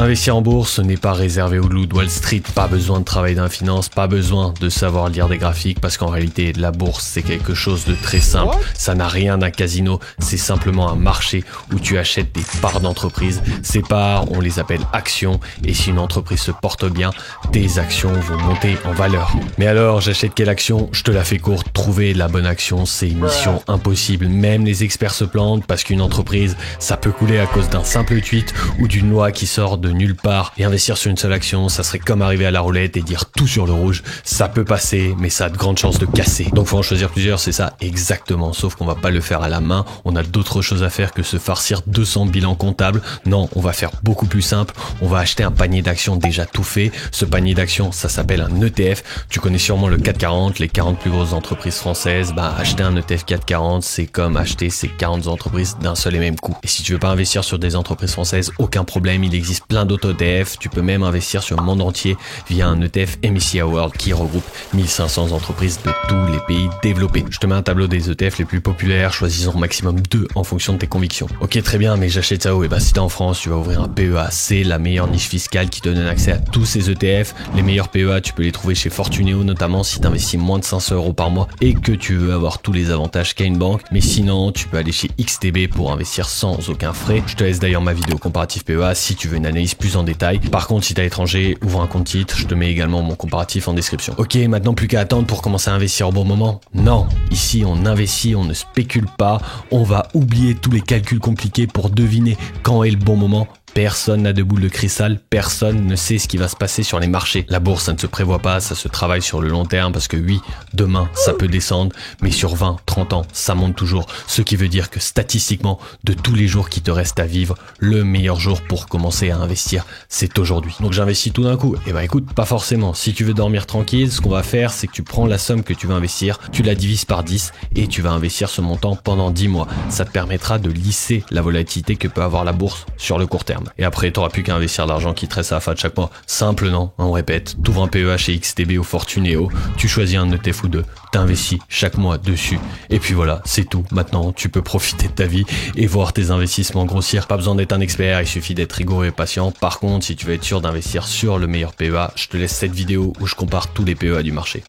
Investir en bourse, ce n'est pas réservé aux loups de Wall Street, pas besoin de travailler dans la finance, pas besoin de savoir lire des graphiques parce qu'en réalité, la bourse, c'est quelque chose de très simple. Ça n'a rien d'un casino, c'est simplement un marché où tu achètes des parts d'entreprise. Ces parts, on les appelle actions et si une entreprise se porte bien, tes actions vont monter en valeur. Mais alors, j'achète quelle action? Je te la fais courte, trouver la bonne action, c'est une mission impossible. Même les experts se plantent parce qu'une entreprise, ça peut couler à cause d'un simple tweet ou d'une loi qui sort de nulle part. Et investir sur une seule action, ça serait comme arriver à la roulette et dire tout sur le rouge. Ça peut passer, mais ça a de grandes chances de casser. Donc faut en choisir plusieurs, c'est ça exactement. Sauf qu'on va pas le faire à la main. On a d'autres choses à faire que se farcir 200 bilans comptables. Non, on va faire beaucoup plus simple. On va acheter un panier d'actions déjà tout fait. Ce panier d'actions, ça s'appelle un ETF. Tu connais sûrement le CAC 40, les 40 plus grosses entreprises françaises. Acheter un ETF CAC 40, c'est comme acheter ces 40 entreprises d'un seul et même coup. Et si tu veux pas investir sur des entreprises françaises, aucun problème, il existe plein d'autres ETF. Tu peux même investir sur le monde entier via un ETF MSCI World qui regroupe 1500 entreprises de tous les pays développés. Je te mets un tableau des ETF les plus populaires, choisis-en au maximum 2 en fonction de tes convictions. Ok, très bien, mais j'achète ça où? Si t'es en France, tu vas ouvrir un PEA. C'est la meilleure niche fiscale qui te donne accès à tous ces ETF. Les meilleurs PEA, tu peux les trouver chez Fortuneo, notamment si t'investis moins de 500 € par mois et que tu veux avoir tous les avantages qu'a une banque. Mais sinon, tu peux aller chez XTB pour investir sans aucun frais. Je te laisse d'ailleurs ma vidéo comparatif PEA si tu veux une analyse plus en détail. Par contre, si t'es à l'étranger, ouvre un compte titre, je te mets également mon comparatif en description. Ok, maintenant plus qu'à attendre pour commencer à investir au bon moment? Non, ici on investit, on ne spécule pas, on va oublier tous les calculs compliqués pour deviner quand est le bon moment. Personne n'a de boule de cristal, personne ne sait ce qui va se passer sur les marchés. La bourse, ça ne se prévoit pas, ça se travaille sur le long terme parce que oui, demain, ça peut descendre, mais sur 20, 30 ans, ça monte toujours. Ce qui veut dire que statistiquement, de tous les jours qui te restent à vivre, le meilleur jour pour commencer à investir, c'est aujourd'hui. Donc j'investis tout d'un coup. Écoute, pas forcément. Si tu veux dormir tranquille, ce qu'on va faire, c'est que tu prends la somme que tu veux investir, tu la divises par 10 et tu vas investir ce montant pendant 10 mois. Ça te permettra de lisser la volatilité que peut avoir la bourse sur le court terme. Et après, t'auras plus qu'à investir l'argent qui te reste à la fin de chaque mois. Simple, non? On répète, t'ouvres un PEA chez XTB ou Fortuneo, tu choisis un ETF ou deux, t'investis chaque mois dessus. Et puis voilà, c'est tout. Maintenant, tu peux profiter de ta vie et voir tes investissements grossir. Pas besoin d'être un expert, il suffit d'être rigoureux et patient. Par contre, si tu veux être sûr d'investir sur le meilleur PEA, je te laisse cette vidéo où je compare tous les PEA du marché.